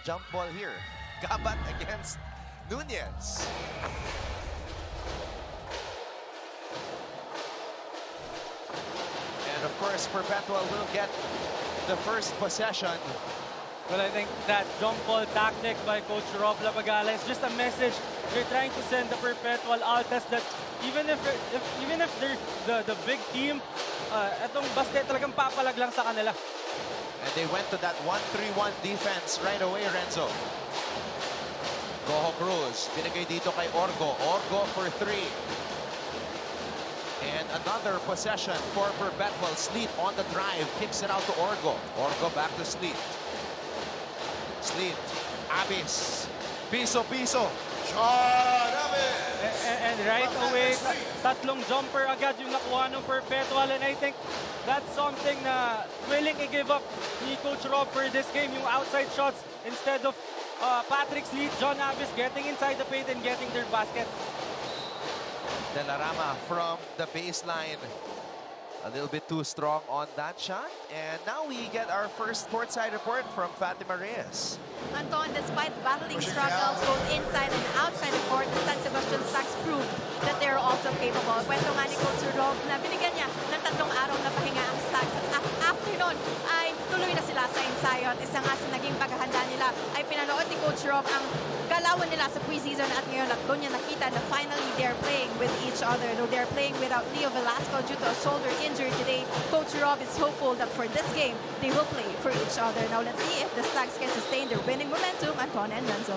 Jump ball here. Gabat against Nunez. And of course, Perpetual will get the first possession. Well, I think that jump ball tactic by Coach Rob Labagala is just a message they're trying to send the Perpetual Altas that even if they're the big team, etong basket talagang papalag lang sa kanila. And they went to that 1-3-1 defense right away, Renzo. Goho Cruz, binigay dito kay Orgo. Orgo for 3. And another possession for Perpetual. Sleet on the drive, kicks it out to Orgo. Orgo back to Sleet. Sleet, Abis, piso. Sean Abis! And right away, tatlong jumper agad yung nakuha ng Perpetual. And I think that's something na willing i-give up ni Coach Rob for this game. Yung outside shots instead of Patrick Sleet, John Abis getting inside the paint and getting their baskets. De La Rama from the baseline. A little bit too strong on that shot. And now we get our first courtside report from Fatima Reyes. Anton, despite battling struggles both inside and outside the court, the San Sebastian Stacks proved that they're also capable. Kwento nga ni Coach Rob na binigyan niya ng 3 araw na pahinga ang Stacks. At after nun, ay tuloy na sila sa ensayo. At isa nga sa naging paghahanda nila ay pinanood ni Coach Rob ang galawan nila sa preseason at ngayon at doon niya nakita na finally they're playing with each other. Though they're playing without Leo Velasco due to a shoulder injury today, Coach Rob is hopeful that for this game, they will play for each other. Now let's see if the Stacks can sustain their winning momentum, Anton and Renzo.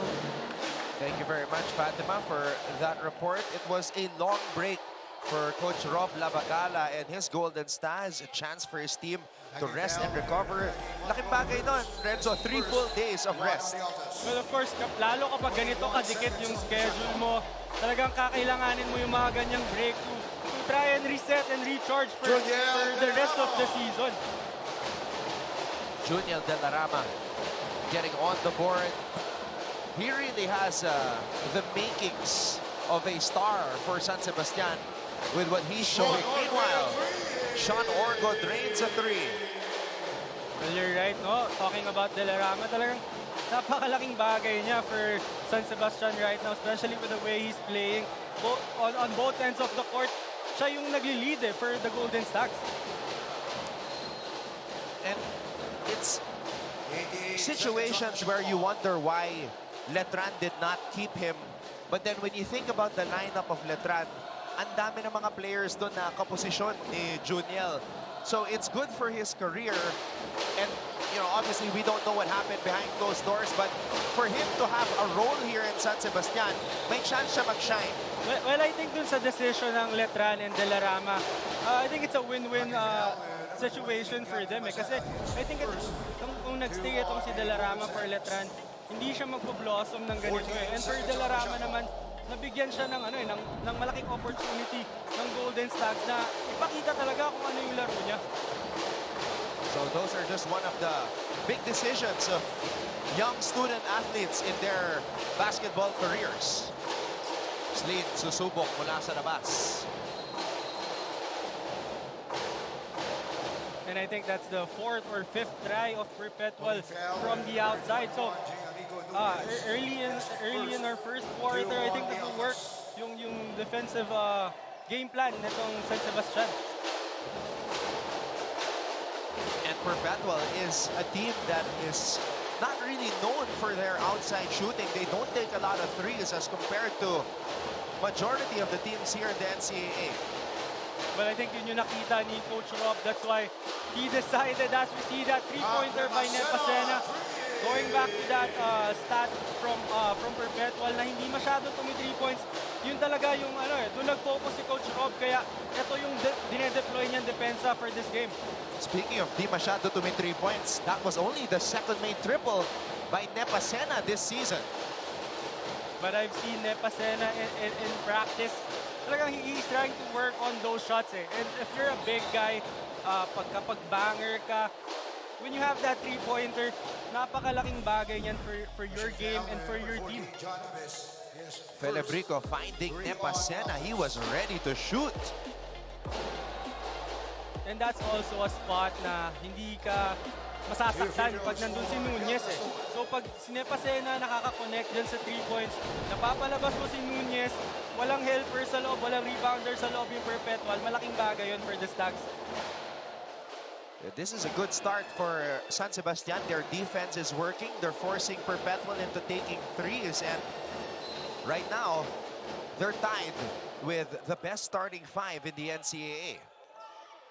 Thank you very much, Fatima, for that report. It was a long break for Coach Rob Labagala and his Golden Stars. A chance for his team to rest and recover. Laking bagay nun, Renzo, 3 full days of rest. Well, of course, lalo kapag ganito kadikit yung schedule mo, talagang kakailanganin mo yung mga ganyang break to try and reset and recharge for the rest of the season. Juniel De La Rama getting on the board. He really has the makings of a star for San Sebastian with what he's showing. Meanwhile, Sean Orgo drains a 3. Well, you're right, no? Talking about De La Rama, talagang napakalaking bagay niya for San Sebastian right now, especially with the way he's playing on both ends of the court. Siya yung nagli-lead for the Golden Stacks. And it's situations where you wonder why Letran did not keep him. But then when you think about the lineup of Letran, ang dami ng mga players doon na kaposisyon ni Juniel. So it's good for his career. And, you know, obviously we don't know what happened behind closed doors. But for him to have a role here in San Sebastian, may chance siya mag-shine. Well, I think dun sa decision ng Letran and De La Rama, I think it's a win-win situation for them. Kasi I think kung nag-stay itong si De La Rama for Letran, hindi siya magpo-blossom ng ganito eh. And for De La Rama naman, nabigyan siya ng ng malaking opportunity ng Golden Stacks na ipakita talaga kung ano yung laro niya. So those are just one of the big decisions of young student athletes in their basketball careers. Sleet susubok mula sa labas. And I think that's the 4th or 5th try of Perpetual from the outside. So early in our first quarter, I think that will work yung defensive game plan nitong San Sebastian. And Perpetual is a team that is not really known for their outside shooting. They don't take a lot of threes as compared to majority of the teams here in the NCAA. But I think yun yung nakita ni Coach Rob. That's why he decided, as we see that 3-pointer by Nepasena, going back to that stat from Perpetual na hindi masyado tumi 3 points, yun talaga yung doon nag-focus si Coach Rob. Kaya ito yung dinedeploy niyang depensa for this game. Speaking of di masyado tumi 3 points, that was only the second made triple by Nepasena this season. But I've seen Nepasena in practice. Talagang he's trying to work on those shots eh. And if you're a big guy, kapag banger ka, when you have that 3-pointer, napakalaking bagay niyan for your game and for your team. Felebrico finding Nepasena. He was ready to shoot. And that's also a spot na hindi ka masasaktan pag nandun si Nunez eh. So pag si Nepasena nakaka-connect dyan sa 3 points, napapalabas mo si Nunez, walang helper sa loob, walang rebounder sa loob yung Perpetual, malaking bagay yun for the Stags. This is a good start for San Sebastian. Their defense is working. They're forcing Perpetual into taking threes, and right now, they're tied with the best starting 5 in the NCAA.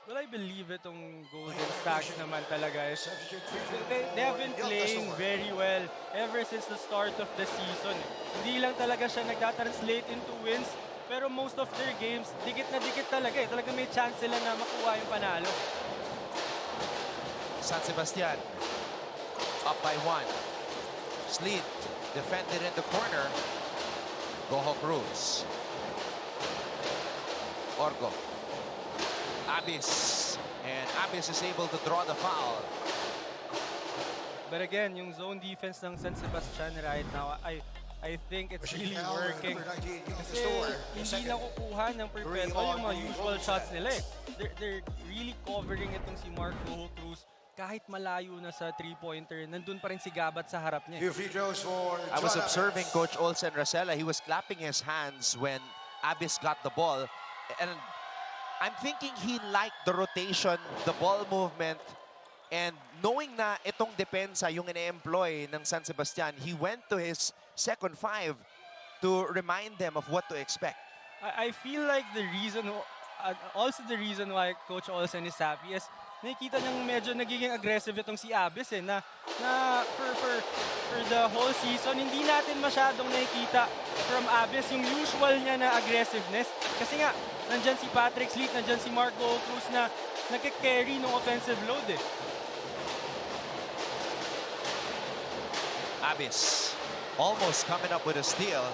Well, I believe itong Golden Stags naman talaga is they have been playing very well ever since the start of the season. Hindi lang talaga siya nagta-translate into wins, pero most of their games, dikit na dikit talaga eh. Talaga may chance sila na makuha yung panalo. San Sebastian up by 1. Sleet defended in the corner. Goho Cruz. Orgo. Abis. And Abis is able to draw the foul. But again, yung zone defense ng San Sebastian right now, I think it's really working. Kasi hindi nakukuha ng Perpetual yung mga usual shots nila eh. They're really covering itong si Marco Cruz. Kahit malayo na sa 3-pointer, nandun pa rin si Gabat sa harap niya. I was observing Coach Olsen Racela. He was clapping his hands when Abis got the ball. And I'm thinking he liked the rotation, the ball movement, and knowing na itong depensa yung ine-employ ng San Sebastian, he went to his second 5 to remind them of what to expect. I feel like the reason, also the reason why Coach Olsen is happy is nakikita niyang medyo nagiging aggressive itong si Abis eh, na for the whole season, hindi natin masyadong nakikita from Abis yung usual niya na aggressiveness. Kasi nga, nandyan si Patrick Sleet, nandyan si Marco Cruz na nagka-carry ng offensive load eh. Abis almost coming up with a steal.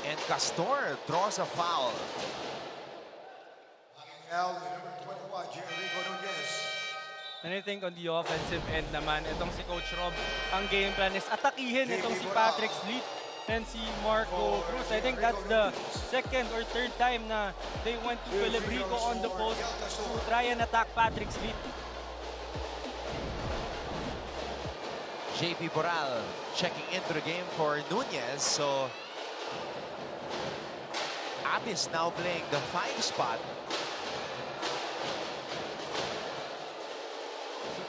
And Castor draws a foul. And I think on the offensive end naman, itong si Coach Rob, ang game plan is atakihin itong si Patrick Sleet and si Marco Cruz. I think that's the second or third time na they went to Filibrico on the post to try and attack Patrick Sleet. JP Boral checking into the game for Nunez. So Abis now playing the 5 spot.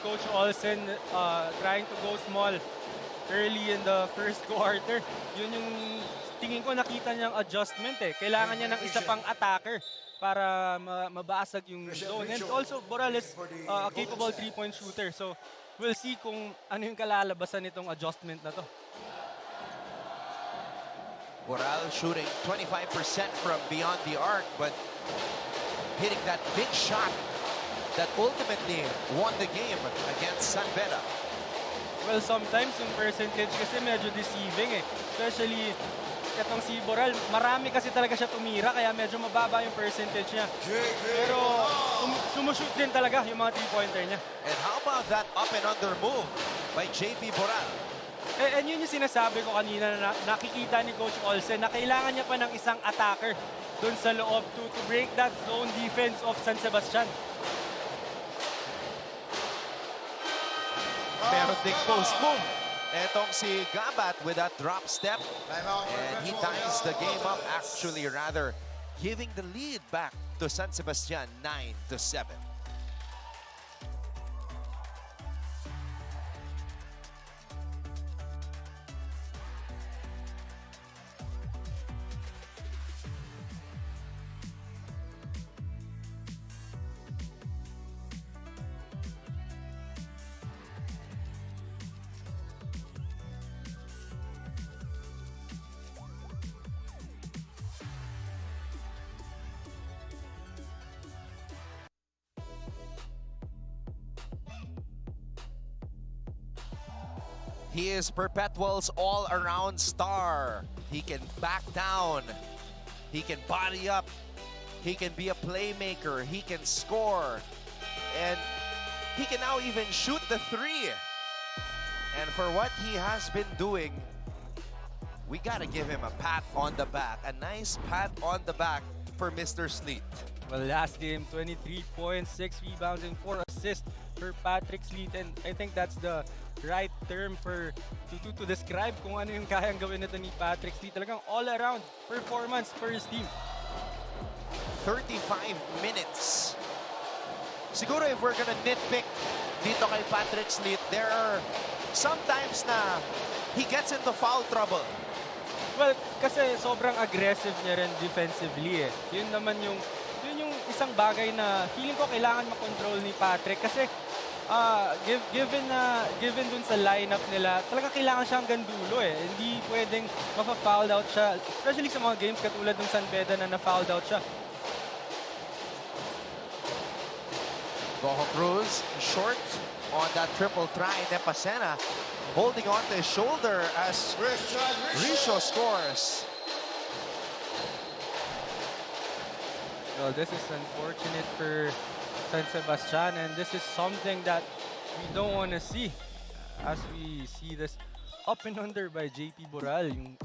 Coach Olsen trying to go small early in the first quarter. Yun yung tingin ko nakita niyang adjustment eh. Kailangan niya ng isa pang attacker para mabasag yung zone. And also, Boral is a capable 3-point shooter. So, we'll see kung ano yung kalalabasan nitong adjustment na to. Boral shooting 25% from beyond the arc, but hitting that big shot that ultimately won the game against San Beda. Well, sometimes yung percentage kasi medyo deceiving eh. Especially itong si Boral, marami kasi talaga siya tumira kaya medyo mababa yung percentage niya. Pero sumushoot din talaga yung mga 3-pointer niya. And how about that up and under move by JP Boral? And yun yung sinasabi ko kanina na nakikita ni Coach Olsen na kailangan niya pa ng isang attacker dun sa loob to break that zone defense of San Sebastian. Pero big post move. Etong si Gabat with that drop step. And he ties the game up, actually rather giving the lead back to San Sebastian 9-7. He is Perpetual's all-around star. He can back down. He can body up. He can be a playmaker. He can score. And he can now even shoot the 3. And for what he has been doing, we gotta give him a pat on the back. A nice pat on the back for Mr. Sleet. Well, last game, 23 points, 6 rebounds, and 4 assists. assist for Patrick Sleet, and I think that's the right term to describe kung ano yung kayang gawin nito ni Patrick Sleet. Talagang all-around performance for his team. 35 minutes. Siguro if we're gonna nitpick dito kay Patrick Sleet, there are sometimes na he gets into foul trouble. Well, kasi sobrang aggressive niya rin defensively eh. Yun naman yung isang bagay na feeling ko kailangan makontrol ni Patrick kasi given dun sa lineup nila, talaga kailangan siya hanggang dulo eh. Hindi pwedeng mapa-foul out siya, especially sa mga games katulad ng San Beda na na-foul out siya. Goho Cruz short on that triple try. Nepasena holding on to his shoulder as Risho scores. Well, this is unfortunate for San Sebastian, and this is something that we don't want to see as we see this up and under by JP Boral, yung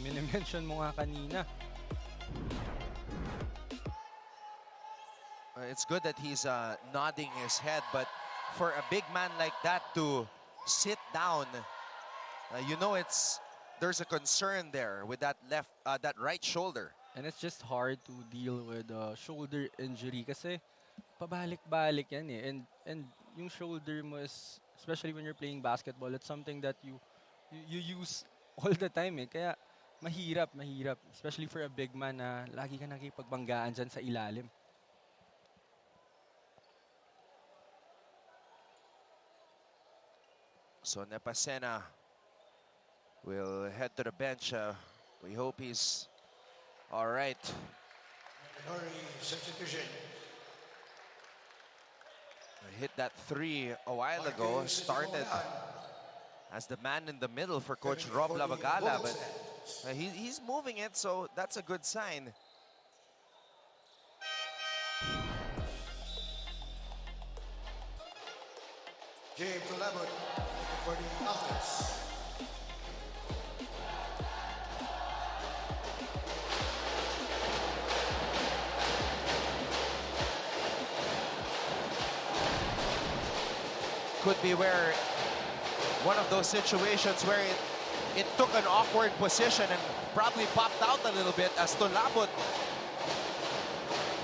minimension mo nga kanina. It's good that he's nodding his head, but for a big man like that to sit down, you know there's a concern there with that right shoulder. And it's just hard to deal with shoulder injury kasi pabalik-balik yan eh. And yung shoulder mo is, especially when you're playing basketball, it's something that you use all the time eh. Kaya mahirap. Especially for a big man na lagi ka nakipagbanggaan dyan sa ilalim. So Nepasena will head to the bench. We hope he's all right. Hit that three a while ago. Started as the man in the middle for Coach Rob Lavagala, but he's moving it, so that's a good sign. Perpetual Altas. Could be where one of those situations where it took an awkward position and probably popped out a little bit as Tolabot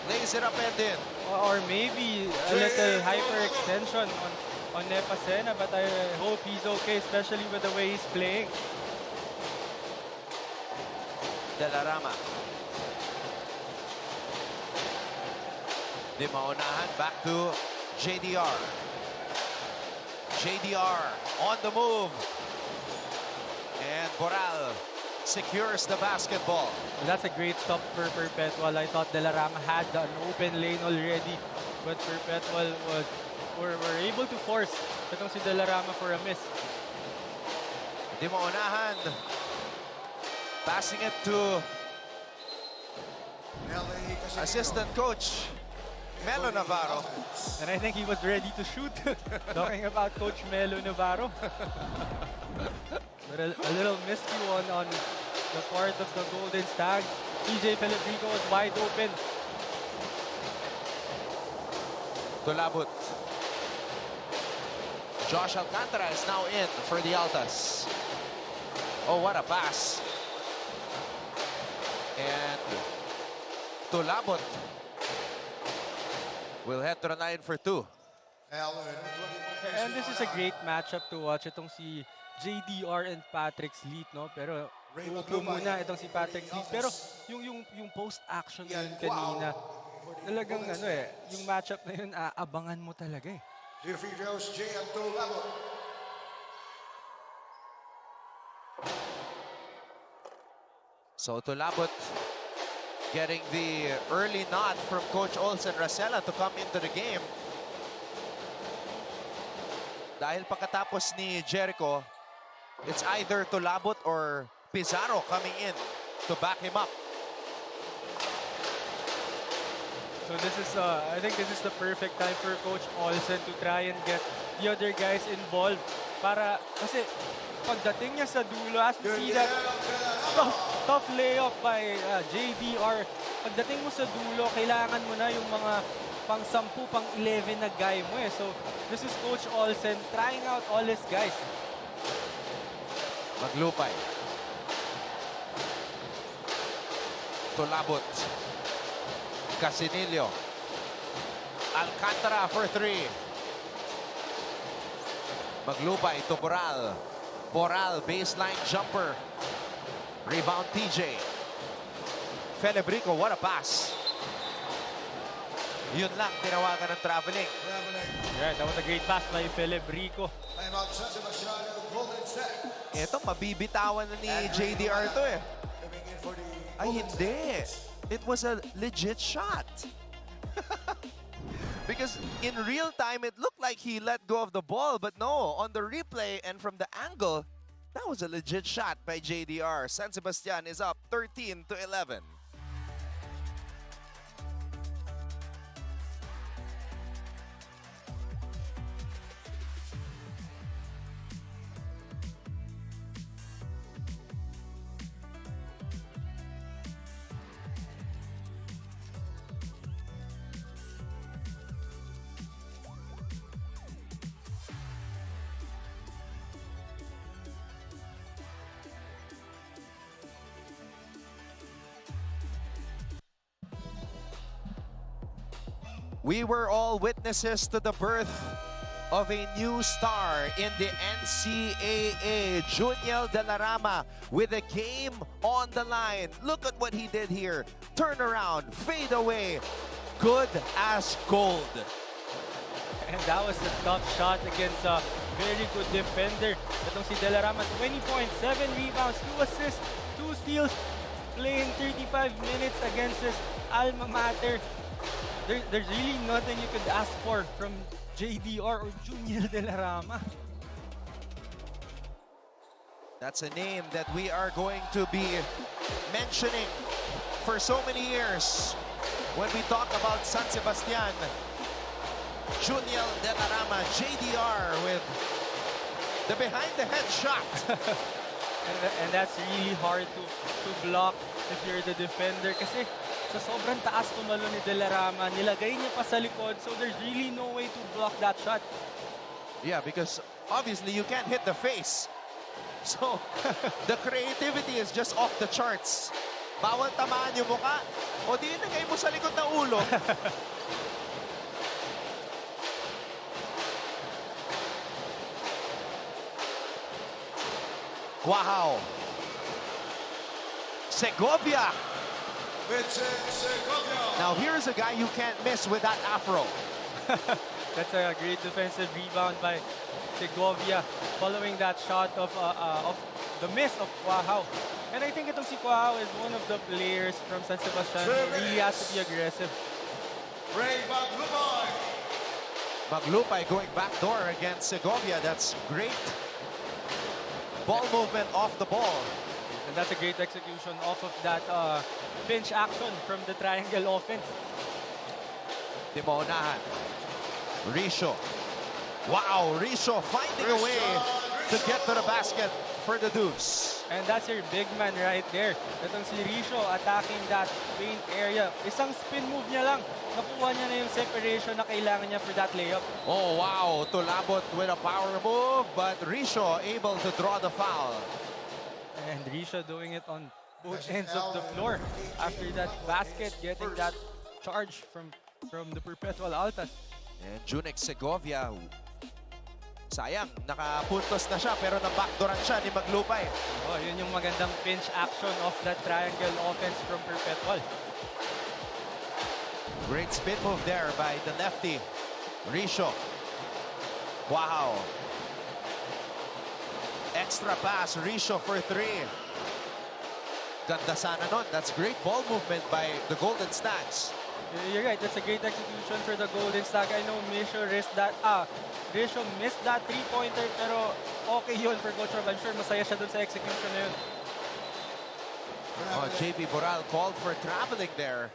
lays it up and in. Or maybe a little hyperextension on Nepasena, but I hope he's okay, especially with the way he's playing. De La Rama. Di maunahan, back to JDR. JDR on the move. And Boral secures the basketball. That's a great stop for Perpetual. I thought De La Rama had an open lane already, but Perpetual were able to force itong si De La Rama for a miss. Di maunahan. Passing it to assistant coach Melo Navarro. And I think he was ready to shoot. Talking about Coach Melo Navarro. But a little miscue on the part of the Golden Stag. TJ Felibrico was wide open. Tolabot. Josh Alcantara is now in for the Altas. Oh, what a pass. And Tolabot will head to the line for two. And this is a great matchup to watch. Itong si JDR and Patrick Sleet, no? Pero uupo muna itong si Patrick Sleet. Pero yung post-action na yun kanina, talagang ano eh, yung matchup na yun, aabangan mo talaga eh. So Tolabot getting the early nod from Coach Olsen Racela to come into the game. Dahil pagkatapos ni Jericho, it's either Tolabot or Pizarro coming in to back him up. So this is, I think this is the perfect time for Coach Olsen to try and get the other guys involved. Para, kasi pagdating niya sa dulo, as you see that tough layup by JDR. Pagdating mo sa dulo, kailangan mo na yung mga pang 10, pang 11 na guy mo eh. So, this is Coach Olsen trying out all his guys. Maglupay. Tulabot. Casinillo. Alcantara for 3. Maglupay to Boral. Boral, baseline jumper. Rebound TJ. Felebrico, what a pass. Yun lang, tinawagan ng traveling. Yeah, that was a great pass by Felebrico. Timeout, San Sebastian, Golden State. Ito, mabibitawan na ni JDR to eh. Coming in for the Ay, Golden hindi. State. It was a legit shot. Because in real time, it looked like he let go of the ball. But no, on the replay and from the angle, that was a legit shot by JDR. San Sebastian is up 13-11. We were all witnesses to the birth of a new star in the NCAA, Juniel De La Rama, with a game on the line. Look at what he did here. Turn around, fade away, good as gold. And that was a tough shot against a very good defender. Itong si De La Rama, 20 points, 7 rebounds, 2 assists, 2 steals, playing 35 minutes against his alma mater. There's really nothing you could ask for from JDR or Juniel De La Rama. That's a name that we are going to be mentioning for so many years when we talk about San Sebastian. Juniel De La Rama, JDR with the behind-the-head shot. And that's really hard to block if you're the defender kasi sa sobrang taas tumalo ni De La Rama, nilagay niya pa sa likod, so there's really no way to block that shot. Yeah, because obviously you can't hit the face. So, the creativity is just off the charts. Bawal tamaan yung mukha. O di ilagay mo sa likod ng ulo. Wow. Segovia. Now here's a guy you can't miss with that afro. That's a great defensive rebound by Segovia following that shot of the miss of Quahao. And I think itong si Quahao is one of the players from San Sebastian who really has to be aggressive. Maglupay going backdoor against Segovia. That's great ball movement off the ball. And that's a great execution off of that pinch action from the triangle offense. Dimaunahan. Risho. Wow, Risho finding a way to get to the basket for the Dukes. And that's your big man right there. Itong si Risho attacking that paint area. Isang spin move niya lang. Nakuha niya na yung separation na kailangan niya for that layup. Oh, wow. Tulabot with a power move, but Risho able to draw the foul. And Risha doing it on both ends of the floor after that basket, getting that charge from the Perpetual Altas. And Junex Segovia, sayang, nakapuntos na siya pero na-backdooran siya ni Maglupay. Oh, yun yung magandang pinch action of that triangle offense from Perpetual. Great spin move there by the lefty, Risho. Wow. Extra pass, Risho for 3. Ganda sana nun. That's great ball movement by the Golden Stacks. You're right, that's a great execution for the Golden Stack. I know Risho missed that 3-pointer, pero okay yun for Coach Rob. I'm sure masaya siya dun sa execution na yun. Oh, JP Boral called for traveling there.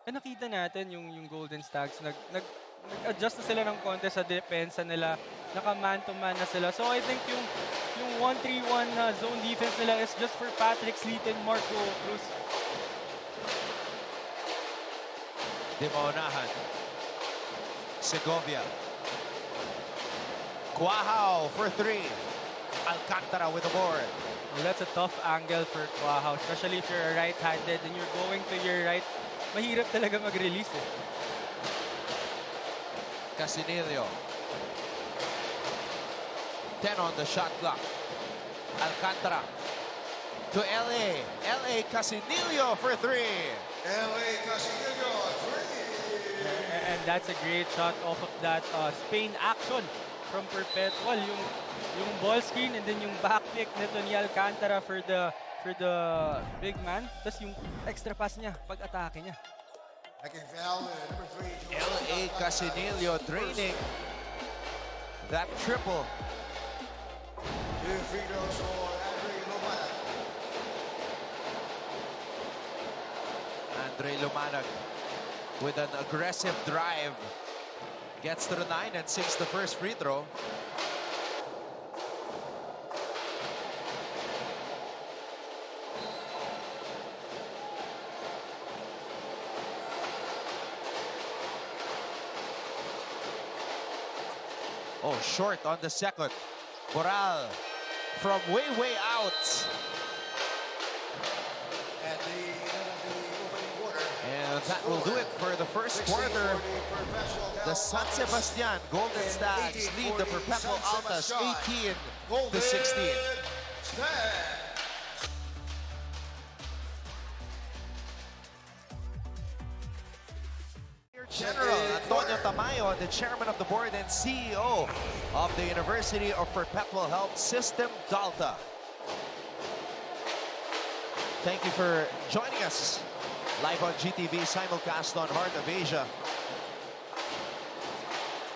Nakita natin yung Golden Stacks, nag-adjust na sila ng konti sa depensa nila. Naka-man-to-man na sila. So I think yung 1-3-1 zone defense nila is just for Patrick Sleet and Marco Cruz. Di maunahan. Segovia. Quahao for 3. Alcantara with the board. Well, that's a tough angle for Quahao, especially if you're right-handed and you're going to your right. Mahirap talaga mag-release eh. Casinilio. 10 on the shot clock. Alcantara to LA. LA Casinilio for 3. LA Casinilio, 3. And that's a great shot off of that Spain action from Perpetual. Yung ball screen and then yung back flick nito ni Alcantara for the big man. Tapos yung extra pass niya pag-atake niya. Making foul, number 3. LA Casinilio draining that triple. 2 free throws for Andre Lomanag. Andre Lumanag with an aggressive drive. Gets to the 9 and sinks the first free throw. Oh, short on the second. Boral from way out. At the end of the opening quarter. And that will do it for the first quarter. The San Sebastian Golden Stags lead the Perpetual Altas 18-16. General Antonio Tamayo, the chairman of the board and CEO of the University of Perpetual Health System, DALTA. Thank you for joining us live on GTV, simulcast on Heart of Asia.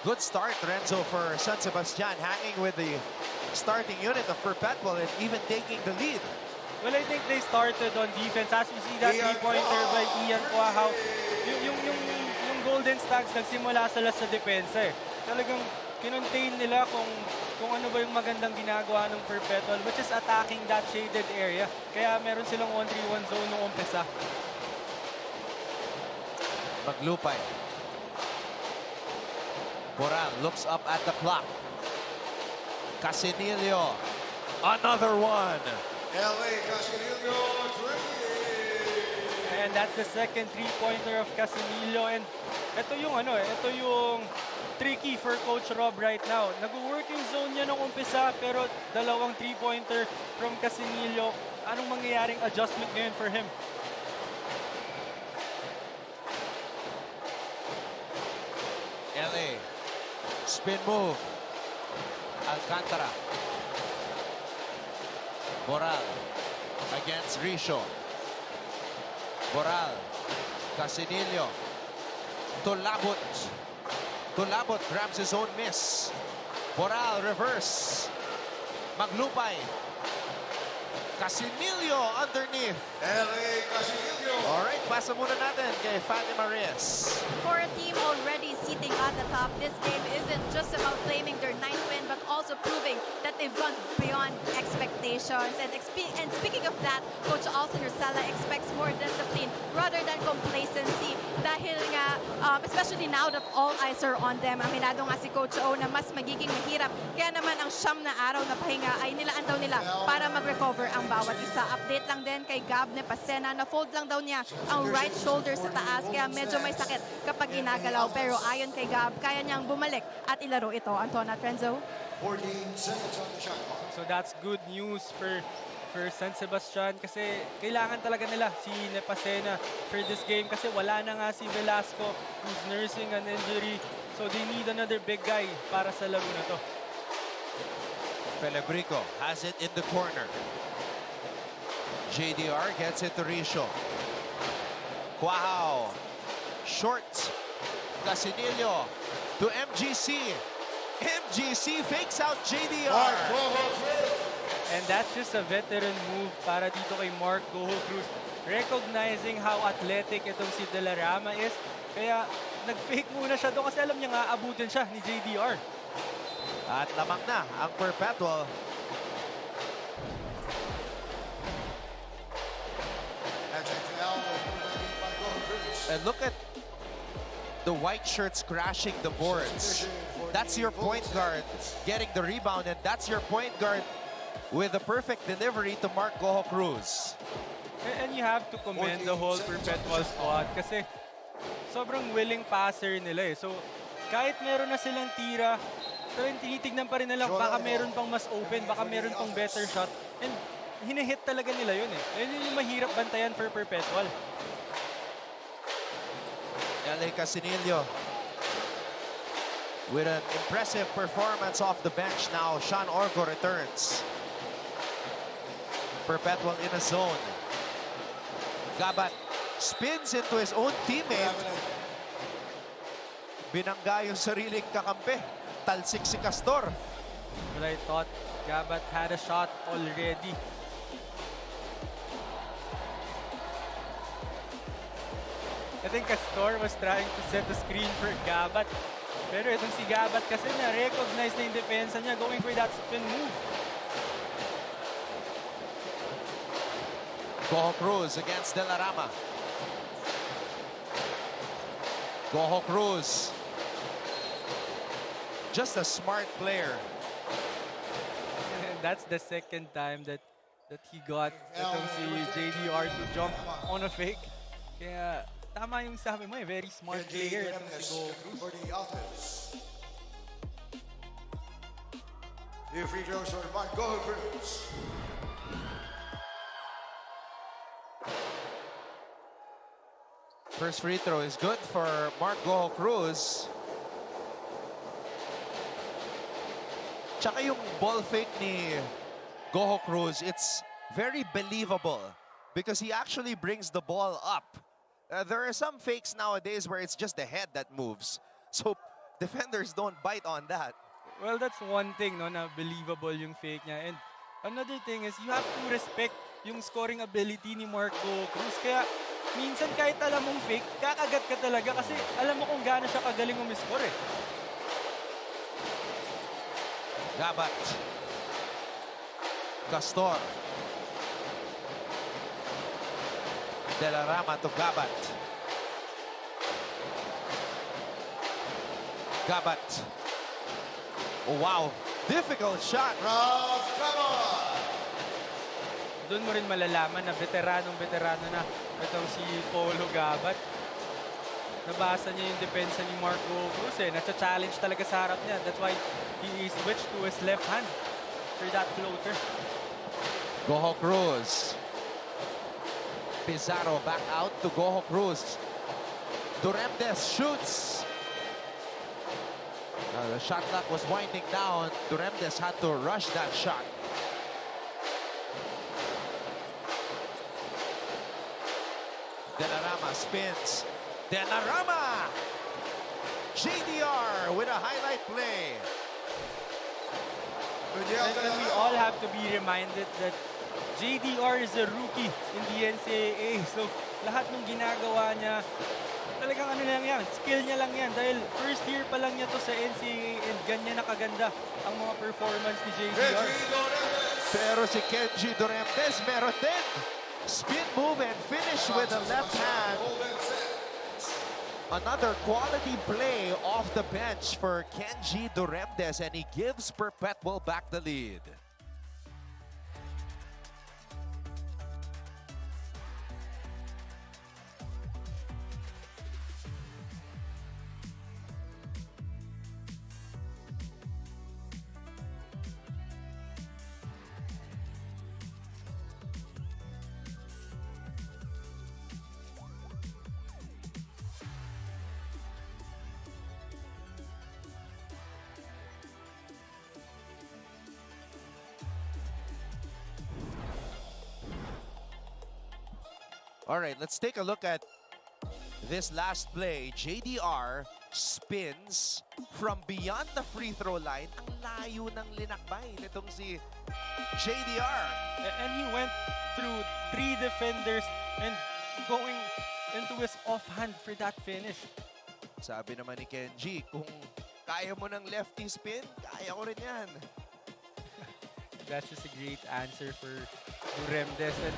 Good start, Renzo, for San Sebastian, hanging with the starting unit of Perpetual and even taking the lead. Well, I think they started on defense. As we see that three-pointer by Ian Quahao, yung Golden Stags nagsimula sila sa depensa eh. Talagang kinontain nila kung ano ba yung magandang ginagawa ng Perpetual, which is attacking that shaded area. Kaya meron silang 1-3-1 zone nung umpisa. Maglupay. Boral looks up at the clock. Casinilio. Another one. LA Casinilio, 3. And that's the second three-pointer of Casinilio. And ito yung tricky for Coach Rob right now. Nag-work yung zone niya nung umpisa, pero dalawang three-pointer from Casinilio. Anong mangyayaring adjustment ngayon for him? LA. Spin move. Alcantara. Boral against Risho. Boral. Casinilio. Tulabot. Tulabot grabs his own miss. Boral reverse. Maglupay. Casinilio underneath. LA Casinilio. Alright, pasa muna natin kay Fatima Reyes. For a team already sitting at the top, this game isn't just about claiming their 9th win, but also proving that they've gone beyond expectations. And speaking of that, Coach Alson Ursela expects more discipline rather than complacency. Dahil nga, especially now that all eyes are on them, aminado nga si Coach O na mas magiging mahirap. Kaya naman ang siyam na araw na pahinga ay nilaan daw nila para mag-recover ang bawat isa. Update lang din kay Gab Nepasena na fold lang daw niya ang right shoulder sa taas kaya medyo may sakit kapag ginagalaw. Pero ayon kay Gab, kaya niyang bumalik at ilaro ito. Antona Trenzo. 14 seconds on the shot clock. So that's good news for San Sebastian kasi kailangan talaga nila si Nepasena for this game kasi wala na nga si Velasco who's nursing an injury. So they need another big guy para sa laro na to. Pelebrico has it in the corner. JDR gets it to Risho. Quahao. Short. Casinilio to MGC. MGC fakes out JDR. And that's just a veteran move para dito kay Mark Goho Cruz. Recognizing how athletic itong si De La Rama is. Kaya nag-fake muna siya doon kasi alam niya nga abutin siya ni JDR. At lamang na ang Perpetual. And look at the white shirts crashing the boards. That's your point guard getting the rebound, and that's your point guard with the perfect delivery to Mark Goho Cruz. And you have to commend the whole Perpetual squad kasi sobrang willing passer nila eh. So, kahit meron na silang tira, pero tinitignan pa rin nila, baka meron pang mas open, baka meron pang better shot. And hinihit talaga nila yun eh. Yun yung mahirap bantayan for Perpetual. LA Casinillo with an impressive performance off the bench now. Sean Orgo returns. Perpetual in a zone. Gabat spins into his own teammate. Binangga yung sariling kakampi. Talsik si Castor. But I thought Gabat had a shot already. I think Castor was trying to set the screen for Gabat. Pero itong si Gabat kasi na-recognize na yung depensa niya going for that spin move. Goho Cruz against De La Rama. Goho Cruz. Just a smart player. And that's the second time that he got itong si JDR to jump on a fake. Kaya tama yung sabi mo, very smart player itong si Goho Cruz. For the Altas. The free throws for Mark Goho Cruz. First free throw is good for Mark Goho Cruz. Tsaka yung ball fake ni Goho Cruz, it's very believable because he actually brings the ball up. There are some fakes nowadays where it's just the head that moves. So defenders don't bite on that. Well, that's one thing, no, na believable yung fake niya. And another thing is you have to respect yung scoring ability ni Mark Goho Cruz. Kaya minsan kahit alam mong fake, kakagat ka talaga kasi alam mo kung gaano siya kagaling umiscore eh. Gabat. Castor. De La Rama to Gabat. Gabat. Oh, wow. Difficult shot. Doon mo rin malalaman na veteranong na itong si Polo Gabat. Nabasa niya yung depensa ni Mark Goho Cruz eh. Nasa-challenge talaga sa harap niya. That's why he switched to his left hand for that floater. Goho Cruz. Pizarro back out to Goho Cruz. Duremdes shoots. The shot clock was winding down. Duremdes had to rush that shot. De La Rama spins. De La Rama! JDR with a highlight play. And we all have to be reminded that JDR is a rookie in the NCAA. So, lahat ng ginagawa niya, talagang ano lang yan, skill niya lang yan. Dahil first year pa lang niya to sa NCAA and ganyan nakaganda ang mga performance ni JDR. Pero si Kenji Duremdes meron din. Spin move and finish with the left hand. Another quality play off the bench for Kenji Duremdes, and he gives Perpetual back the lead. All right, let's take a look at this last play. JDR spins from beyond the free throw line. Ang layo ng linakbay nitong si JDR. And he went through 3 defenders and going into his offhand for that finish. Sabi naman ni Kenji, kung kaya mo ng lefty spin, kaya ko rin yan. That's just a great answer for Duremdes. And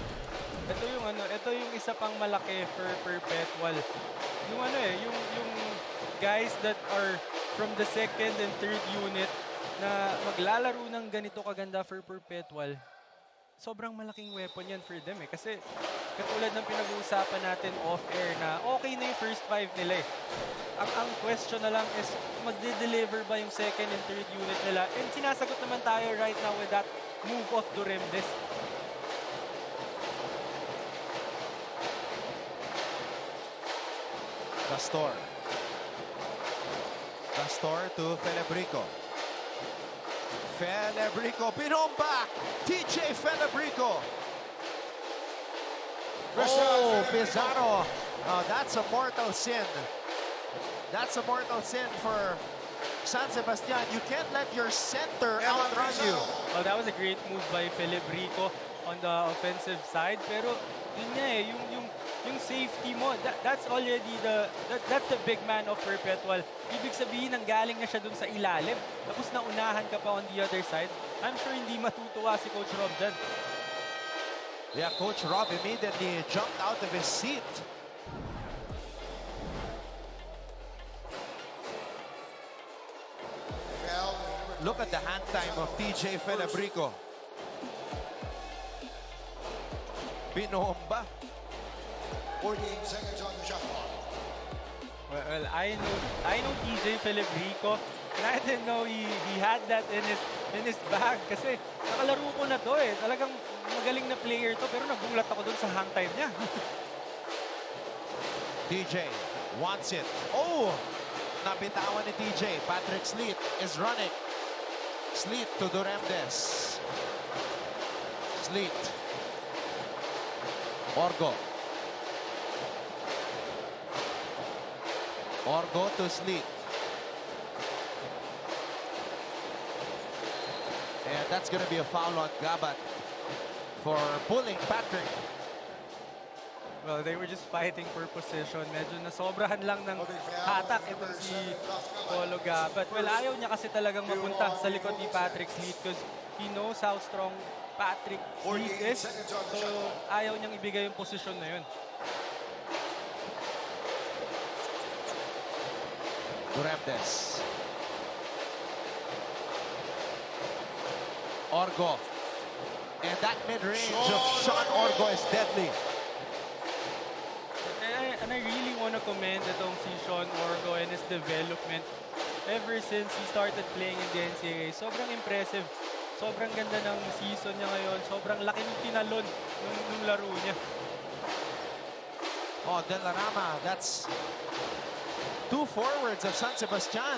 ito yung isa pang malaki for Perpetual. Yung guys that are from the second and third unit na maglalaro ng ganito kaganda for Perpetual, sobrang malaking weapon yan for them eh. Kasi katulad ng pinag-uusapan natin off-air na okay na yung first 5 nila eh. Ang question na lang is magde-deliver ba yung second and third unit nila? And sinasagot naman tayo right now with that move of Duremdes. Castor to Felebrico. Binomba! TJ Felebrico. Oh, Pizarro. That's a mortal sin. That's a mortal sin for San Sebastian. You can't let your center outrun you. Well, that was a great move by Felebrico on the offensive side. Pero yun nga eh, yung safety mo, that's already that's the big man of Perpetual. Ibig sabihin, nanggaling na siya dun sa ilalim. Tapos naunahan ka pa on the other side. I'm sure hindi matutuwa si Coach Rob dyan. Yeah, Coach Rob immediately jumped out of his seat. Look at the hand time of TJ Felebrico. Binomba. 14 seconds on the shot clock. Well, I know TJ Felebrico, and I didn't know he had that in his bag kasi nakalaro ko na to eh. Talagang magaling na player to, pero nagulat ako dun sa hang time niya. TJ wants it. Oh! Nabitawan ni TJ. Patrick Sleet is running. Sleet to Duremdes. Sleet. Orgo to Sleet. And that's going to be a foul on Gabat for pulling Patrick. Well, they were just fighting for position. Medyo nasobrahan lang ng hatak itong si Polo Gabat. Well, ayaw niya kasi talagang mapunta sa likod ni Patrick Sleet because he knows how strong Patrick Sleet is. So, ayaw niyang ibigay yung posisyon na yun. Duremdes. Orgo. And that mid-range of Sean Orgo is deadly. And I really want to commend itong si Sean Orgo and his development. Ever since he started playing in the NCAA, sobrang impressive. Sobrang ganda ng season niya ngayon. Sobrang laki ng tinalon nung laro niya. Oh, De La Rama, that's two forwards of San Sebastian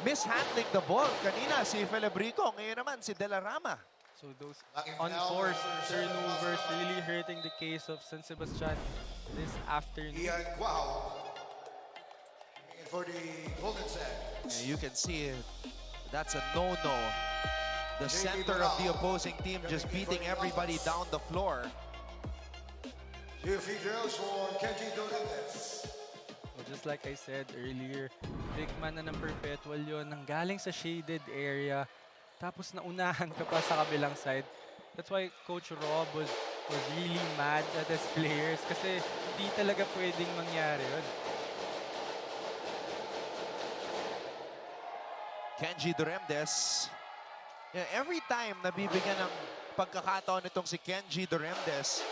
mishandling the ball. Kanina si Felebrico, ngayon naman si De La Rama. So those unforced turnovers really hurting the case of San Sebastian this afternoon. Ian Guao for the Golden Set. Yeah, you can see that's a no-no. The center of the opposing team just beating everybody down the floor. 2 free throws for Kenji Duremdes. Well, just like I said earlier, big man na ng Perpetual yun, nanggaling sa shaded area, tapos naunahan ka pa sa kabilang side. That's why Coach Rob was really mad at his players kasi hindi talaga pwedeng mangyari yun. Kenji Duremdes. Yeah, every time nabibigyan ng pagkakataon itong si Kenji Duremdes,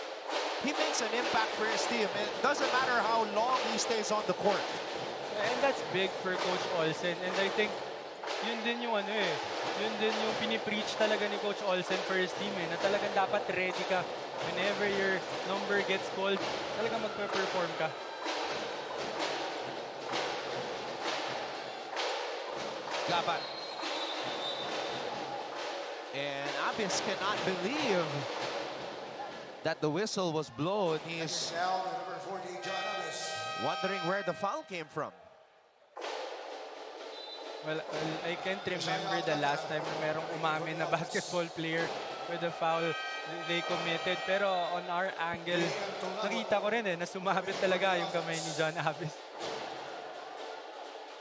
he makes an impact for his team. It doesn't matter how long he stays on the court. And that's big for Coach Olsen. And I think yun din yung yun din yung pinipreach talaga ni Coach Olsen for his team na talagang dapat ready ka whenever your number gets called, talagang magpe-perform ka. Gabat. And Abis cannot believe that the whistle was blown. He's Now, number 14, John Ellis. wondering where the foul came from. Well, I can't remember the last time na merong umamin na basketball player with a foul they committed. Pero on our angle, nakita ko rin na sumabit talaga yung kamay ni John Abis.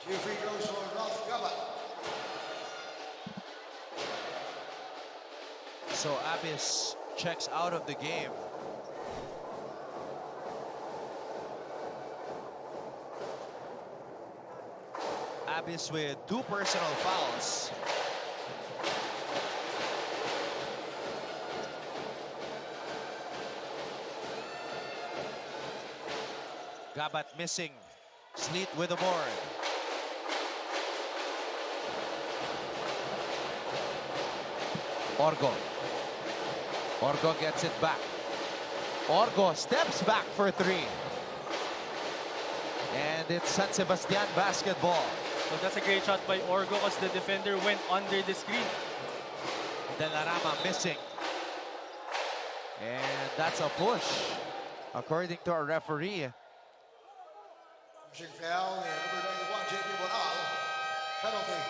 2 free throws for Ralph Gabat. So Abis checks out of the game. Lapis with 2 personal fouls. Gabat missing. Sleet with the board. Orgo gets it back. Orgo steps back for 3. And it's San Sebastian basketball. So that's a great shot by Orgo because the defender went under the screen. De La Rama missing. And that's a push, according to our referee. Pushing foul, number 91, JP Bonal. Penalty.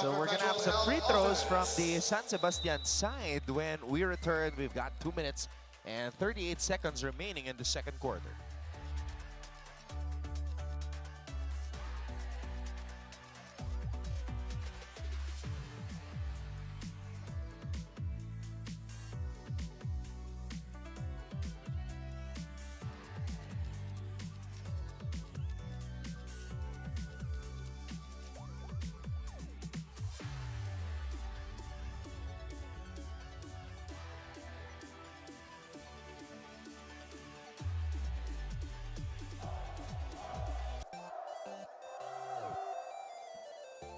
So we're going to have some free throws from the San Sebastian side. When we return, we've got 2 minutes and 38 seconds remaining in the second quarter.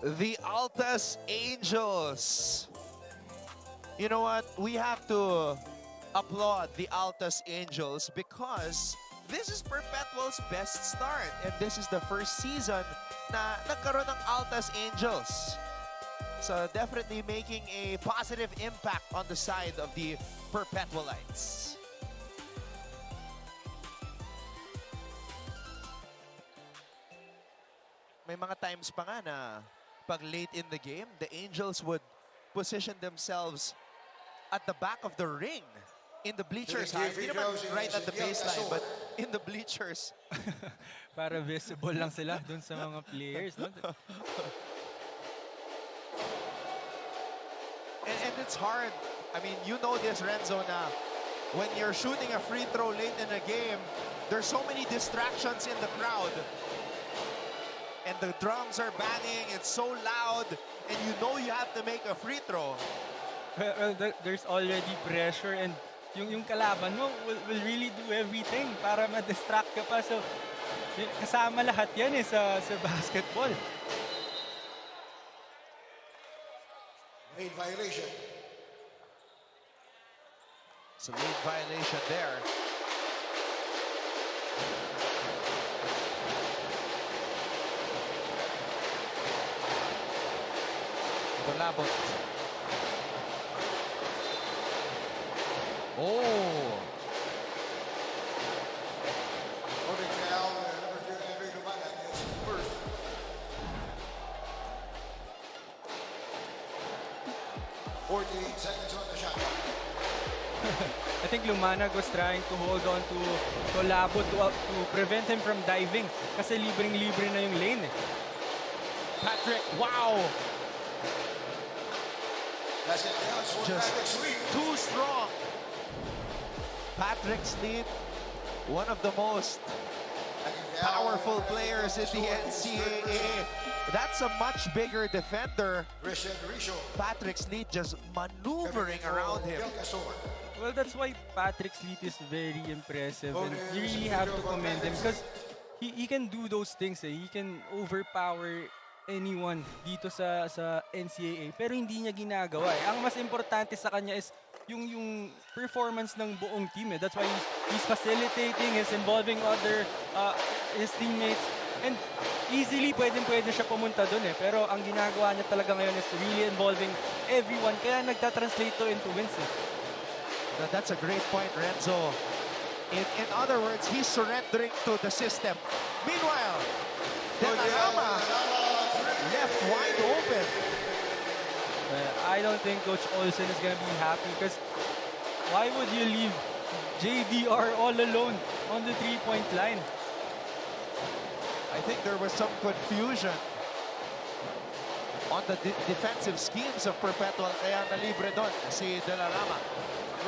The Altas Angels. You know what? We have to applaud the Altas Angels because this is Perpetual's best start. And this is the first season na nagkaroon ng Altas Angels. So definitely making a positive impact on the side of the Perpetualites. May mga times pa nga na pag late in the game, the Angels would position themselves at the back of the ring in the bleachers. Hindi naman right at the baseline, but in the bleachers. Para visible lang sila dun sa mga players. No? And it's hard. I mean, you know this, Renzo, na when you're shooting a free throw late in the game, there's so many distractions in the crowd. And the drums are banging, it's so loud, and you know you have to make a free throw. Well, there's already pressure and yung kalaban mo will really do everything para ma-distract ka pa. So, kasama lahat yan sa basketball. Late violation. It's a late violation there. Labot. Oh. Holding foul, number 2, Henry Lumana is first. Seconds on the shot. I think Lumanag was trying to hold on to Labot to prevent him from diving kasi libreng-libre na yung lane. Patrick, wow. Just too strong. Patrick Sleet, one of the most powerful players in the NCAA. That's a much bigger defender. Patrick Sleet just maneuvering around him. Well, that's why Patrick Sleet is very impressive, and you really have to commend him because he can do those things. He can overpower anyone dito sa NCAA, pero hindi niya ginagawa. Ang mas importante sa kanya is yung performance ng buong team. That's why he's facilitating, he's involving his teammates, and easily pwede siya pumunta dun pero ang ginagawa niya talaga ngayon is really involving everyone, kaya nagta-translate to into wins. That's a great point, Renzo. In other words, he's surrendering to the system. Meanwhile, De La Rama left wide open. I don't think Coach Olsen is going to be happy because why would you leave JDR all alone on the three-point line? I think there was some confusion on the defensive schemes of Perpetual, kaya nalibre doon si De La Rama.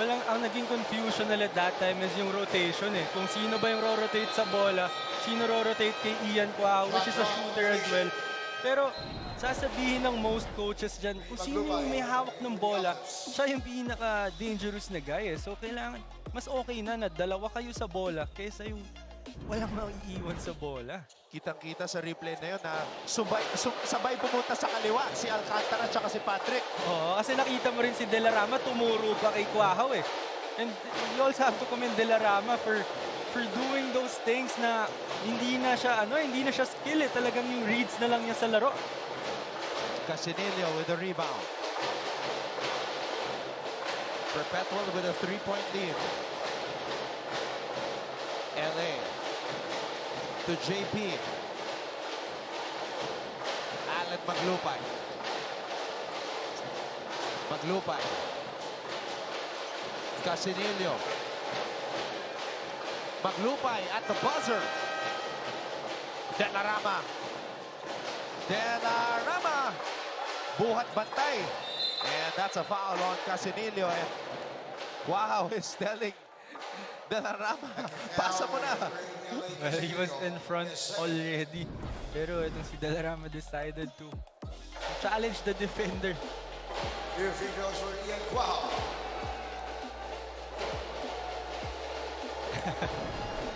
ang naging confusion ulit that time is yung rotation eh. Kung sino ba yung ro-rotate sa bola, sino ro-rotate kay Ian Cuau, which is a shooter as well. Pero sasabihin ng most coaches dyan, kung sino yung may hawak ng bola, siya yung pinaka-dangerous na guy eh. So kailangan, mas okay na dalawa kayo sa bola kaysa yung walang maiiwan sa bola. Kitang-kita sa replay na yun na sabay pumunta sa kaliwa si Alcantara at si Patrick. Oo, kasi nakita mo rin si De La Rama tumuro pa kay Cuau eh. And you also have to commend De La Rama for doing those things na hindi na siya skill eh. Talagang yung reads na lang niya sa laro. Casinillo with the rebound. Perpetual with a 3-point lead. LA to JP. Allen Maglupay. Casinillo. Maglupay at the buzzer. De La Rama. Buhat bantay. And that's a foul on Casinillo. And wow, is telling De La Rama, pasa mo na. Well, he was in front already. Pero itong si De La Rama decided to challenge the defender. Here free throws for Ian Cuau.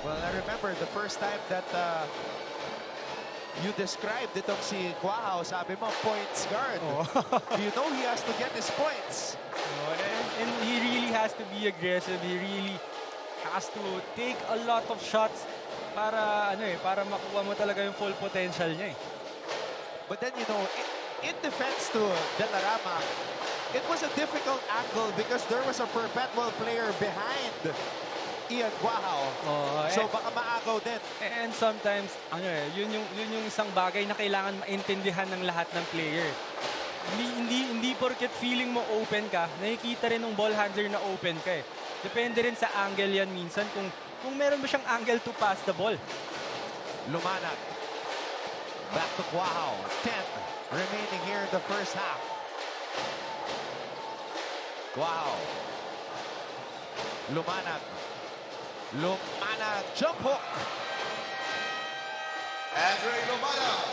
Well, I remember the first time that you described itong si Cuau, sabi mo, points guard. Oh. You know he has to get his points. And he really has to be aggressive. He really has to take a lot of shots para makuha mo talaga yung full potential niya eh. But then, you know, in defense to De La Rama, it was a difficult angle because there was a Perpetual player behind Ian Cuau. So baka maagaw din. And sometimes, yun yung isang bagay na kailangan maintindihan ng lahat ng player. Hindi porket feeling mo open ka, nakikita rin ng ball handler na open ka eh. Depende rin sa angle yan minsan kung meron ba siyang angle to pass the ball. Lumanag. Back to Cuau. 10 remaining here in the first half. Cuau. Lumanag. Jump hook. Andre Lumanag.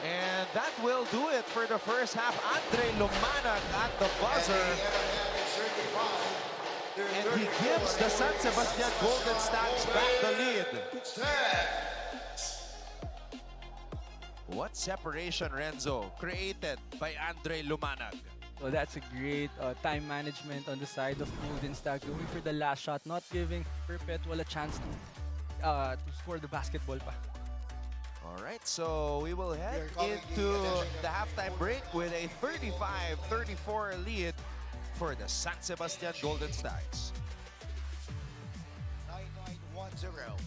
And that will do it for the first half. Andre Lumanag at the buzzer. And he gives the San Sebastian Golden Stars back the lead. What separation, Renzo, created by Andre Lumanag. Well, that's a great time management on the side of Golden Stag, going for the last shot, not giving Perpetual a chance to score the basketball pa. All right, so we will head into the halftime break with a 35-34 lead for the San Sebastian Golden Stars. 9910.